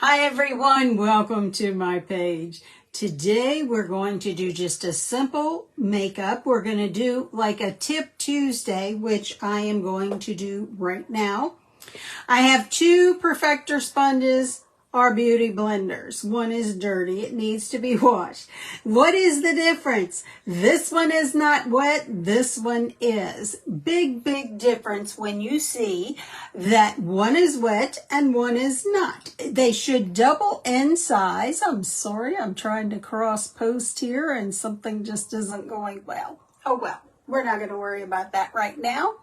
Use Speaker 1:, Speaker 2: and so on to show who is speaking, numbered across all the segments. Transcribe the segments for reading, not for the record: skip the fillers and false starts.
Speaker 1: Hi everyone, welcome to my page. Today we're going to do just a simple makeup. We're going to do like a Tip Tuesday, which I am going to do right now. I have two Perfector sponges or beauty blenders. One is dirty, it needs to be washed. What is the difference? This one is not wet, this one is. Big difference when you see that one is wet and one is not. They should double in size. I'm sorry, I'm trying to cross post here and something just isn't going well. Oh well, we're not going to worry about that right now.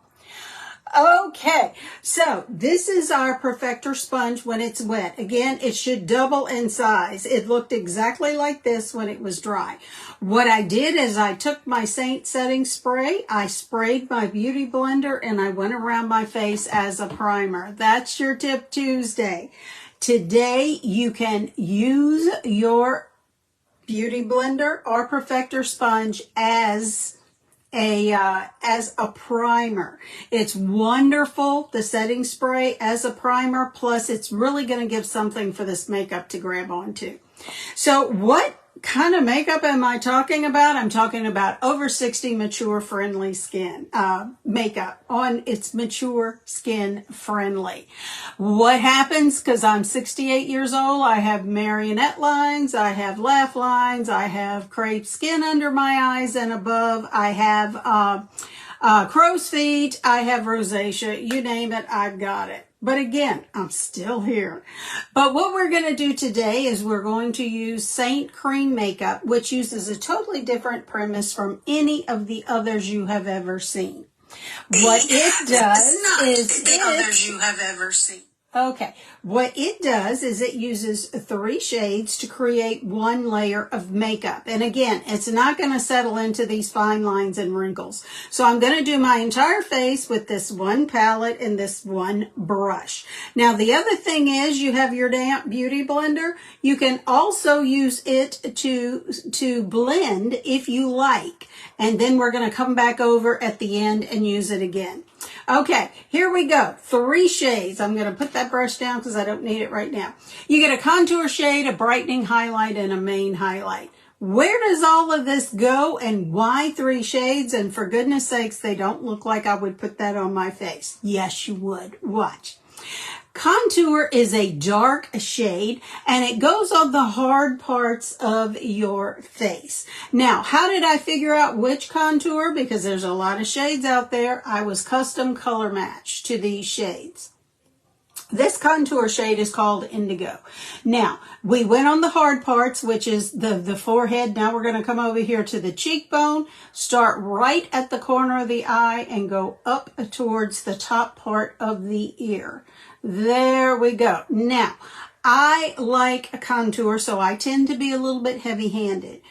Speaker 1: Okay, so this is our Perfector sponge when it's wet. Again, it should double in size. It looked exactly like this when it was dry. What I did is I took my Seint setting spray, I sprayed my beauty blender, and I went around my face as a primer. That's your Tip Tuesday. Today, you can use your beauty blender or Perfector sponge as a primer. It's wonderful, the setting spray as a primer, plus it's really going to give something for this makeup to grab onto. So what kind of makeup am I talking about? I'm talking about over 60 mature friendly skin makeup on its mature skin friendly. What happens, because I'm 68 years old, I have marionette lines, I have laugh lines, I have crepe skin under my eyes and above, I have crow's feet, I have rosacea, you name it, I've got it. But again, I'm still here. But what we're going to do today is we're going to use Seint Cream Makeup, which uses a totally different premise from any of the others you have ever seen. What it does is it uses 3 shades to create 1 layer of makeup. And again, it's not going to settle into these fine lines and wrinkles. So I'm going to do my entire face with this one palette and this one brush. Now, the other thing is you have your damp beauty blender. You can also use it to blend if you like. And then we're going to come back over at the end and use it again. Okay, here we go. 3 shades. I'm going to put that brush down because I don't need it right now. You get a contour shade, a brightening highlight, and a main highlight. Where does all of this go and why 3 shades? And for goodness sakes, they don't look like I would put that on my face. Yes, you would. Watch. Contour is a dark shade and it goes on the hard parts of your face. Now, how did I figure out which contour? Because there's a lot of shades out there. I was custom color matched to these shades. This contour shade is called Indigo. Now, we went on the hard parts, which is the forehead. Now we're going to come over here to the cheekbone, start right at the corner of the eye, and go up towards the top part of the ear. There we go. Now, I like a contour, so I tend to be a little bit heavy-handed.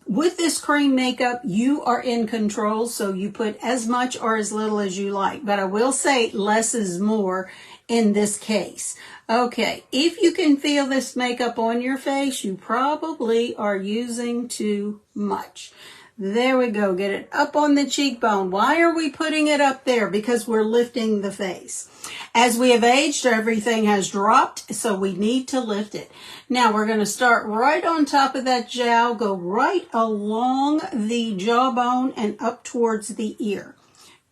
Speaker 1: With this cream makeup, you are in control, so you put as much or as little as you like. But I will say less is more in this case. Okay, if you can feel this makeup on your face, you probably are using too much. There we go. Get it up on the cheekbone. Why are we putting it up there? Because we're lifting the face. As we have aged, everything has dropped, so we need to lift it. Now, we're going to start right on top of that jowl, go right along the jawbone and up towards the ear.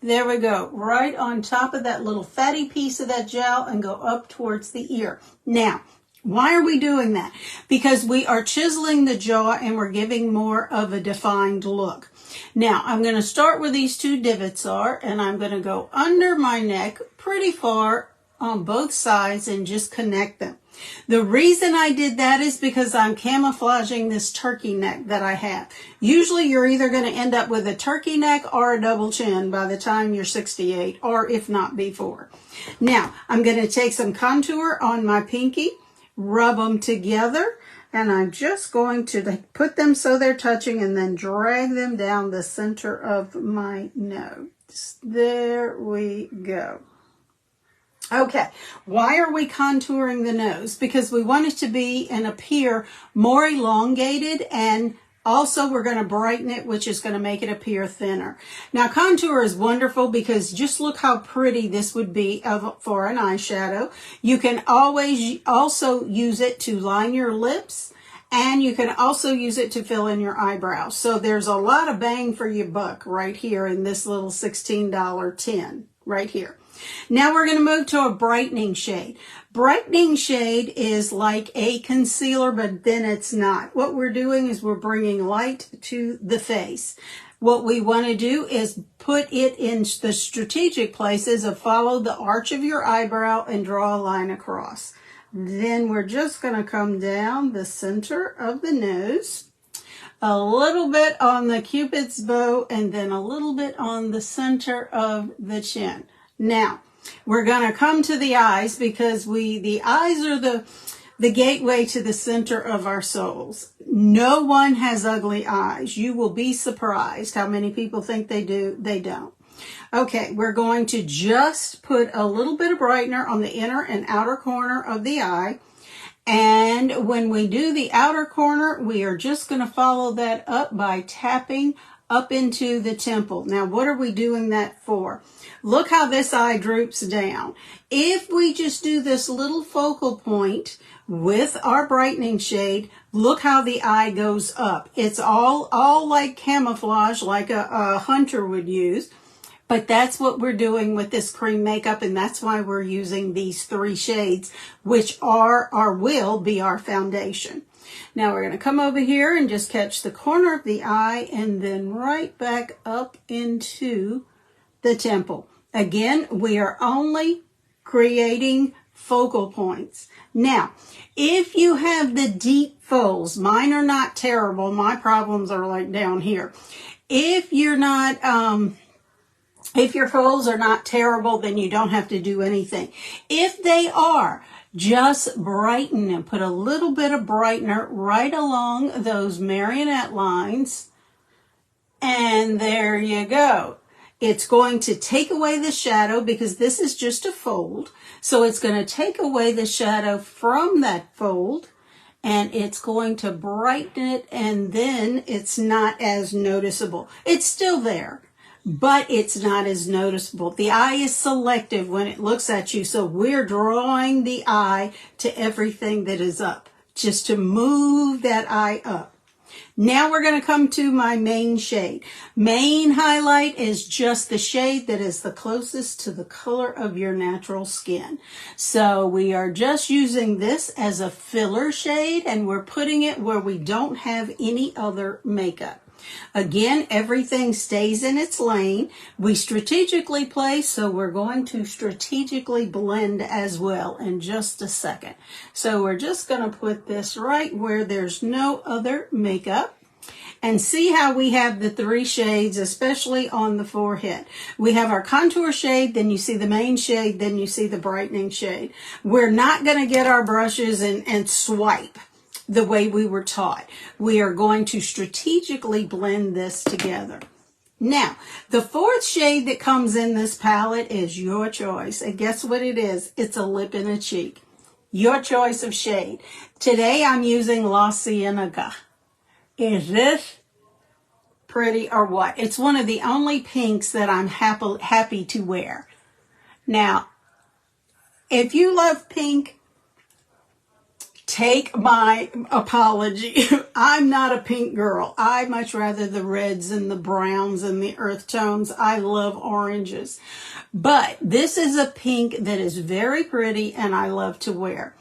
Speaker 1: There we go. Right on top of that little fatty piece of that jowl and go up towards the ear. Now, why are we doing that? Because we are chiseling the jaw and we're giving more of a defined look. Now, I'm going to start where these 2 divots are, and I'm going to go under my neck pretty far on both sides and just connect them. The reason I did that is because I'm camouflaging this turkey neck that I have. Usually you're either going to end up with a turkey neck or a double chin by the time you're 68, or if not before. Now, I'm going to take some contour on my pinky, rub them together, and I'm just going to put them so they're touching and then drag them down the center of my nose. There we go. Okay, why are we contouring the nose? Because we want it to be and appear more elongated and Also, we're going to brighten it, which is going to make it appear thinner. Now, contour is wonderful because just look how pretty this would be for an eyeshadow. You can always also use it to line your lips, and you can also use it to fill in your eyebrows. So there's a lot of bang for your buck right here in this little $16 tin right here. Now we're going to move to a brightening shade. Brightening shade is like a concealer, but then it's not. What we're doing is we're bringing light to the face. What we want to do is put it in the strategic places of follow the arch of your eyebrow and draw a line across. Then we're just going to come down the center of the nose, a little bit on the Cupid's bow, and then a little bit on the center of the chin. Now, we're going to come to the eyes because the eyes are the gateway to the center of our souls. No one has ugly eyes. You will be surprised how many people think they do. They don't. Okay, we're going to just put a little bit of brightener on the inner and outer corner of the eye. And when we do the outer corner, we are just going to follow that up by tapping up into the temple. Now, what are we doing that for? Look how this eye droops down. If we just do this little focal point with our brightening shade, look how the eye goes up. It's all like camouflage, like a hunter would use. But that's what we're doing with this cream makeup, and that's why we're using these 3 shades, which are or will be our foundation. Now we're going to come over here and just catch the corner of the eye and then right back up into the temple. Again, we are only creating focal points. Now, if you have the deep folds, mine are not terrible. My problems are like down here. If you're not, if your folds are not terrible, then you don't have to do anything. If they are, just brighten and put a little bit of brightener right along those marionette lines. And there you go. It's going to take away the shadow because this is just a fold. So it's going to take away the shadow from that fold, and it's going to brighten it, and then it's not as noticeable. It's still there, but it's not as noticeable. The eye is selective when it looks at you, so we're drawing the eye to everything that is up, just to move that eye up. Now we're going to come to my main shade. Main highlight is just the shade that is the closest to the color of your natural skin. So we are just using this as a filler shade, and we're putting it where we don't have any other makeup. Again, everything stays in its lane. We strategically place, so we're going to strategically blend as well in just a second. So we're just going to put this right where there's no other makeup. And see how we have the 3 shades, especially on the forehead. We have our contour shade, then you see the main shade, then you see the brightening shade. We're not going to get our brushes and swipe the way we were taught. We are going to strategically blend this together. Now, the 4th shade that comes in this palette is your choice. And guess what it is? It's a Lip&Cheek. Your choice of shade. Today I'm using La Cienega. Is this pretty or what? It's one of the only pinks that I'm happy to wear. Now, if you love pink, take my apology. I'm not a pink girl. I much rather the reds and the browns and the earth tones. I love oranges. But this is a pink that is very pretty and I love to wear.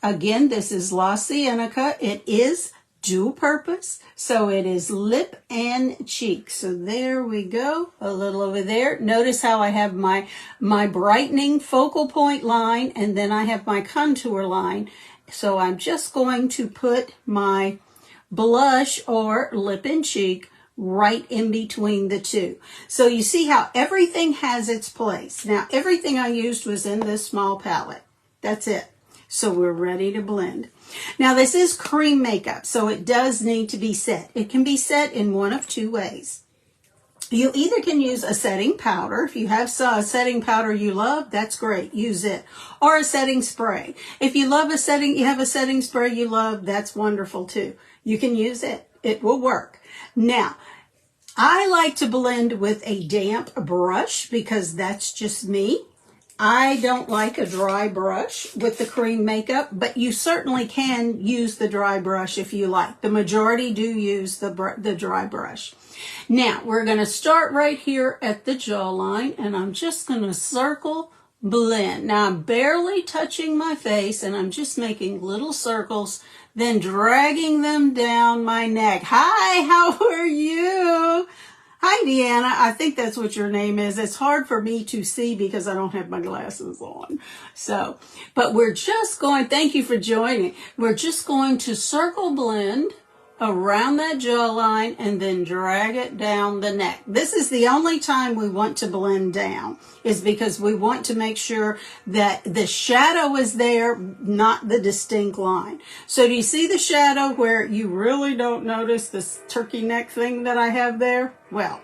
Speaker 1: Again, this is La Cienega. It is dual purpose, so it is lip and cheek. So there we go, a little over there. Notice how I have my brightening focal point line, and then I have my contour line. So I'm just going to put my blush or Lip&Cheek right in between the two. So you see how everything has its place. Now, everything I used was in this small palette. That's it. So we're ready to blend. Now, this is cream makeup, so it does need to be set. It can be set in one of 2 ways. You either can use a setting powder. If you have a setting powder you love, that's great. Use it. Or a setting spray. If you love you have a setting spray you love, that's wonderful too. You can use it. it will work. Now, I like to blend with a damp brush because that's just me. I don't like a dry brush with the cream makeup, but you certainly can use the dry brush if you like. The majority do use the dry brush. Now, we're going to start right here at the jawline, and I'm just going to circle blend. Now, I'm barely touching my face, and I'm just making little circles, then dragging them down my neck. Hi, how are you? Hi, Deanna. I think that's what your name is. It's hard for me to see because I don't have my glasses on. So, but we're just going, thank you for joining. We're just going to circle blend around that jawline and then drag it down the neck. This is the only time we want to blend down, is because we want to make sure that the shadow is there, not the distinct line. So do you see the shadow where you really don't notice this turkey neck thing that I have there? Well,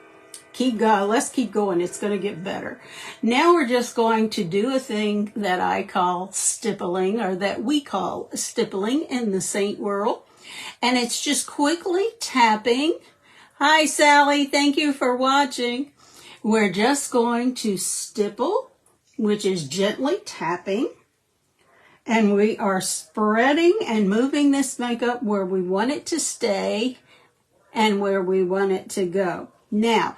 Speaker 1: keep going. Let's keep going. It's going to get better. Now we're just going to do a thing that I call stippling, or that we call stippling in the Seint world. And it's just quickly tapping. Hi, Sally. Thank you for watching. We're just going to stipple, which is gently tapping. And we are spreading and moving this makeup where we want it to stay and where we want it to go. Now,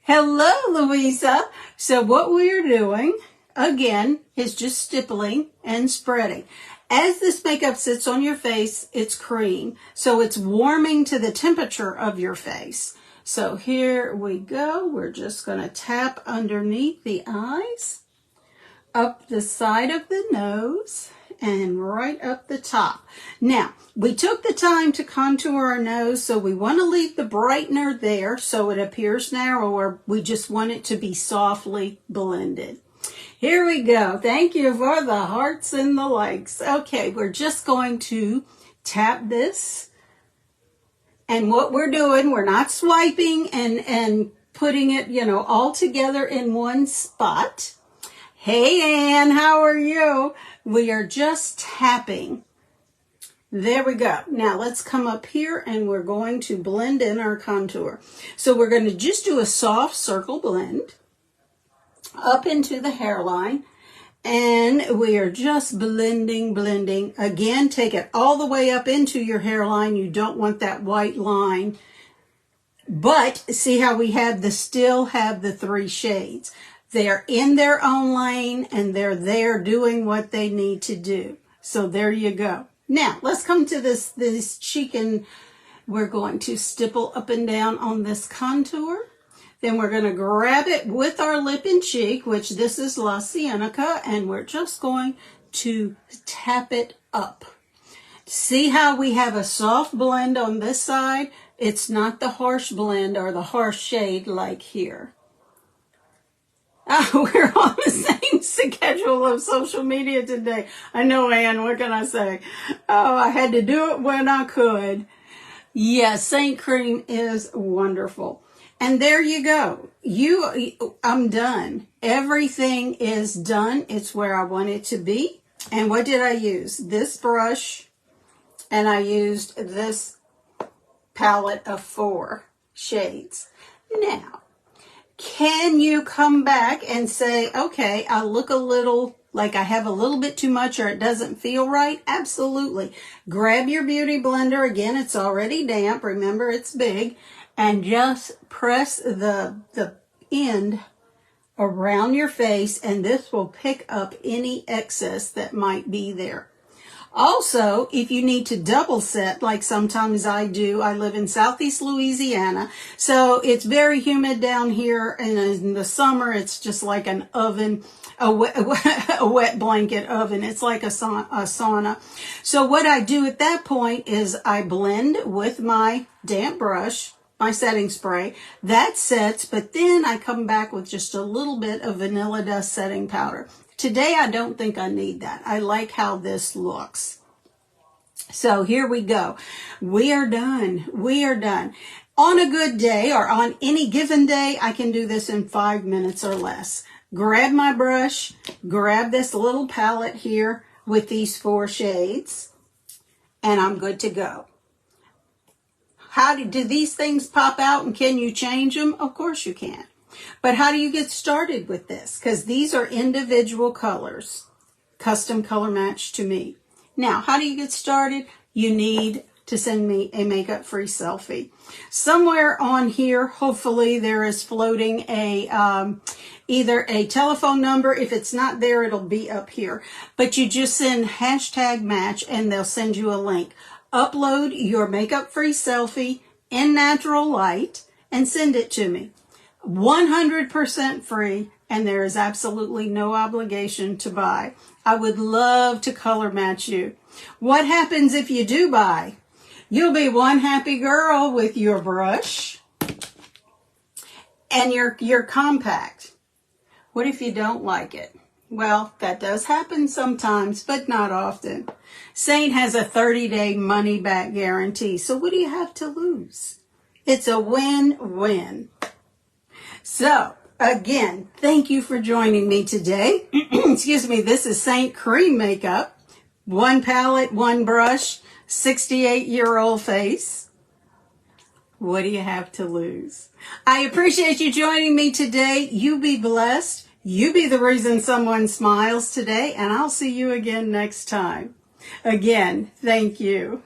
Speaker 1: hello, Louisa. So what we are doing, again, is just stippling and spreading. As this makeup sits on your face, it's cream, so it's warming to the temperature of your face. So here we go. We're just going to tap underneath the eyes, up the side of the nose, and right up the top. Now, we took the time to contour our nose, so we want to leave the brightener there so it appears narrower. We just want it to be softly blended. Here we go. Thank you for the hearts and the likes. Okay, we're just going to tap this. And what we're doing, we're not swiping and putting it, all together in one spot. Hey, Ann, how are you? We are just tapping. There we go. Now let's come up here and we're going to blend in our contour. So we're going to just do a soft circle blend up into the hairline, and we are just blending. Again, take it all the way up into your hairline. You don't want that white line, but see how we still have the 3 shades. They're in their own lane and they're there doing what they need to do. So there you go. Now let's come to this cheek, and we're going to stipple up and down on this contour. Then we're going to grab it with our Lip&Cheek, which this is La Cienega, and we're just going to tap it up. See how we have a soft blend on this side? It's not the harsh blend or the harsh shade like here. Oh, we're on the same schedule of social media today. I know, Ann, what can I say? Oh, I had to do it when I could. Yes, Seint cream is wonderful. And there you go. I'm done. Everything is done. It's where I want it to be. And what did I use? This brush, and I used this palette of 4 shades. Now, can you come back and say, okay, I look a little like I have a little bit too much, or it doesn't feel right? Absolutely. Grab your beauty blender. Again, it's already damp. Remember, it's big. And just press the end around your face, and this will pick up any excess that might be there. Also, if you need to double set, like sometimes I do, I live in Southeast Louisiana, so it's very humid down here, and in the summer it's just like an oven, a wet blanket oven. It's like a sauna. So what I do at that point is I blend with my damp brush, my setting spray. That sets, but then I come back with just a little bit of vanilla dust setting powder. Today, I don't think I need that. I like how this looks. So here we go. We are done. We are done. On a good day, or on any given day, I can do this in 5 minutes or less. Grab my brush, grab this little palette here with these 4 shades, and I'm good to go. do these things pop out and can you change them? Of course you can. But how do you get started with this? Because these are individual colors, custom color match to me. Now, how do you get started? You need to send me a makeup-free selfie. Somewhere on here, hopefully there is floating either a telephone number. If it's not there, it'll be up here. But you just send #match and they'll send you a link. Upload your makeup-free selfie in natural light and send it to me. 100% free, and there is absolutely no obligation to buy. I would love to color match you. What happens if you do buy? You'll be one happy girl with your brush and your compact. What if you don't like it? Well, that does happen sometimes, but not often. Seint has a 30-day money-back guarantee, so what do you have to lose? It's a win-win. So, again, thank you for joining me today. Excuse me, this is Seint Cream Makeup. One palette, one brush, 68-year-old face. What do you have to lose? I appreciate you joining me today. You be blessed. You be the reason someone smiles today, and I'll see you again next time. Again, thank you.